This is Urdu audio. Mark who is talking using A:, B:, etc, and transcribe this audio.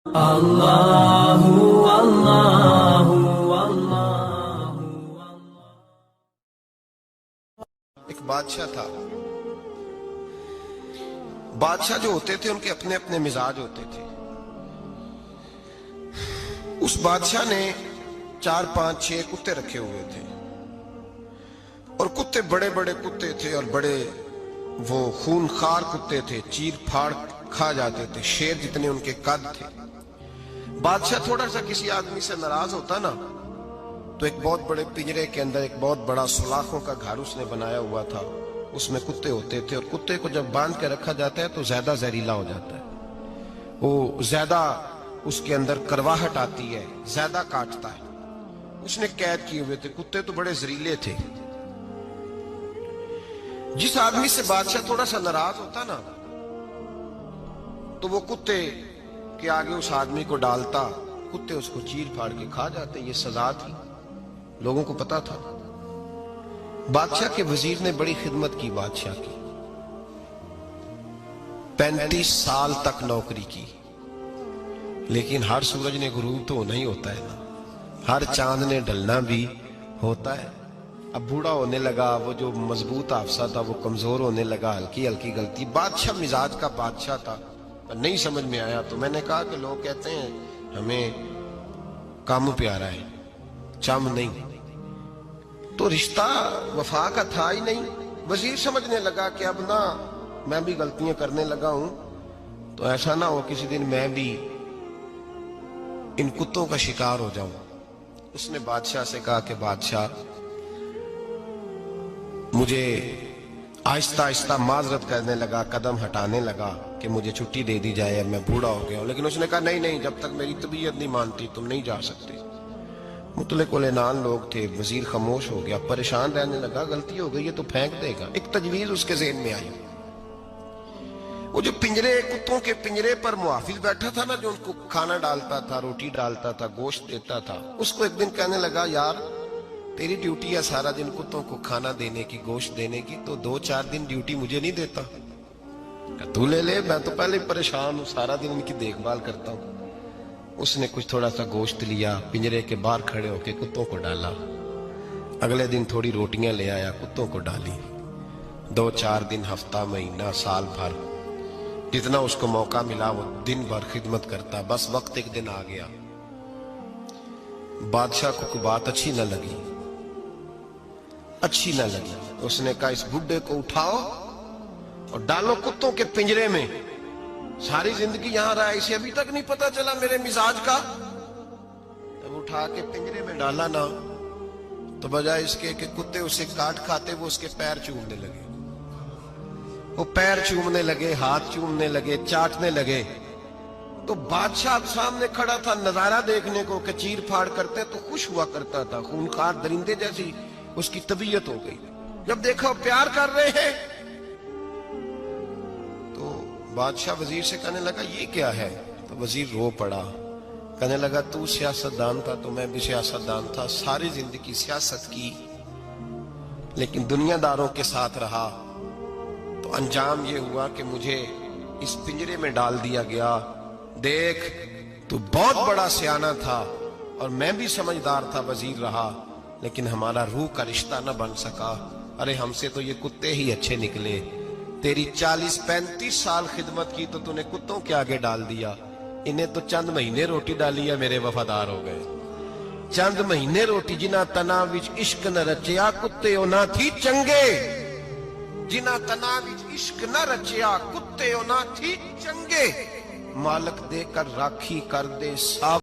A: اللہ اللہ اللہ۔
B: ایک بادشاہ تھا۔ بادشاہ جو ہوتے تھے ان کے اپنے اپنے مزاج ہوتے تھے۔ اس بادشاہ نے 4 5 6 کتے رکھے ہوئے تھے، اور کتے بڑے بڑے کتے تھے، اور بڑے وہ خونخوار کتے تھے، چیر پھاڑ کھا جاتے تھے، شیر جتنے ان کے قد تھے۔ بادشاہ تھوڑا سا کسی آدمی سے ناراض ہوتا نا، تو ایک بہت بڑے پنجرے کے اندر ایک بہت بڑا سلاخوں کا گھر اس نے بنایا ہوا تھا، اس میں کتے ہوتے تھے، اور کتے کو جب باندھ کے رکھا جاتا ہے تو زیادہ زہریلا ہو جاتا ہے، وہ زیادہ اس کے اندر کرواہٹ آتی ہے، زیادہ کاٹتا ہے۔ اس نے قید کیے ہوئے تھے، کتے تو بڑے زہریلے تھے۔ جس آدمی سے بادشاہ تھوڑا سا ناراض ہوتا نا، تو وہ کتے کے آگے اس آدمی کو ڈالتا، کتے اس کو چیر پھاڑ کے کھا جاتے۔ یہ سزا تھی، لوگوں کو پتا تھا۔ بادشاہ کے وزیر نے بڑی خدمت کی بادشاہ کی، 35 سال تک نوکری کی، لیکن ہر سورج نے غروب تو ہونا ہی ہوتا ہے نا، ہر چاند نے ڈھلنا بھی ہوتا ہے۔ اب بوڑھا ہونے لگا، وہ جو مضبوط حافظہ تھا وہ کمزور ہونے لگا، ہلکی ہلکی غلطی۔ بادشاہ مزاج کا بادشاہ تھا، نہیں سمجھ میں آیا تو میں نے کہا کہ لوگ کہتے ہیں ہمیں کام پیارا ہے، چم نہیں، تو رشتہ وفا کا تھا ہی نہیں۔ وزیر سمجھنے لگا کہ اب نہ میں بھی غلطیاں کرنے لگا ہوں، تو ایسا نہ ہو کسی دن میں بھی ان کتوں کا شکار ہو جاؤں۔ اس نے بادشاہ سے کہا کہ بادشاہ، مجھے آہستہ آہستہ معذرت کرنے لگا، قدم ہٹانے لگا کہ مجھے چھٹی دے دی جائے، اب میں بوڑھا ہو گیا ہوں۔ لیکن اس نے کہا نہیں نہیں، جب تک میری طبیعت نہیں مانتی تم نہیں جا سکتے۔ مطلق العنان لوگ تھے، وزیر خاموش ہو گیا، پریشان رہنے لگا، غلطی ہو گئی ہے تو پھینک دے گا۔ ایک تجویز اس کے ذہن میں آئی، وہ جو پنجرے، کتوں کے پنجرے پر محافظ بیٹھا تھا نا، جو ان کو کھانا ڈالتا تھا، روٹی ڈالتا تھا، گوشت دیتا تھا، اس کو ایک دن کہنے لگا یار تیری ڈیوٹی ہے سارا دن کتوں کو کھانا دینے کی، گوشت دینے کی، تو 2 4 دن ڈیوٹی مجھے نہیں دیتا؟ کہ تو لے لے، میں تو پہلے پریشان ہوں، سارا دن ان کی دیکھ بھال کرتا ہوں۔ اس نے کچھ تھوڑا سا گوشت لیا، پنجرے کے باہر کھڑے ہو کے کتوں کو ڈالا۔ اگلے دن تھوڑی روٹیاں لے آیا، کتوں کو ڈالی۔ 2 4 دن، ہفتہ، مہینہ، سال بھر، جتنا اس کو موقع ملا وہ دن بھر خدمت کرتا۔ بس وقت ایک دن آ گیا، بادشاہ کو کوئی بات اچھی نہ لگی۔ اس نے کہا اس بڈھے کو اٹھاؤ اور ڈالو کتوں کے پنجرے میں، ساری زندگی یہاں رہا، اسے ابھی تک نہیں پتا چلا میرے مزاج کا۔ جب اٹھا کے پنجرے میں ڈالا نا، تو بجائے اس کے کہ کتے اسے کاٹ کھاتے، وہ اس کے پیر چومنے لگے، وہ پیر چومنے لگے، ہاتھ چومنے لگے، چاٹنے لگے۔ تو بادشاہ سامنے کھڑا تھا نظارہ دیکھنے کو کہ چیر پھاڑ کرتے تو خوش ہوا کرتا تھا، خونخوار درندے جیسی اس کی طبیعت ہو گئی۔ جب دیکھا پیار کر رہے ہیں تو بادشاہ وزیر سے کہنے لگا یہ کیا ہے؟ تو وزیر رو پڑا، کہنے لگا تو سیاستدان تھا تو میں بھی سیاستدان تھا، ساری زندگی سیاست کی، لیکن دنیا داروں کے ساتھ رہا، تو انجام یہ ہوا کہ مجھے اس پنجرے میں ڈال دیا گیا۔ دیکھ تو بہت بڑا سیانہ تھا اور میں بھی سمجھدار تھا، وزیر رہا، لیکن ہمارا روح کا رشتہ نہ بن سکا۔ ارے ہم سے تو یہ کتے ہی اچھے نکلے، تیری 40 35 سال خدمت کی تو نے کتوں کے آگے ڈال دیا، انہیں تو چند مہینے روٹی ڈالی ہے، میرے وفادار ہو گئے۔ چند مہینے روٹی، جنہ تنا وچ عشق نہ رچیا، کتے او نہ تھی چنگے، جنہ تنا وچ عشق نہ رچیا، کتے او نہ تھی چنگے، مالک دے کر راکھی کر دے سب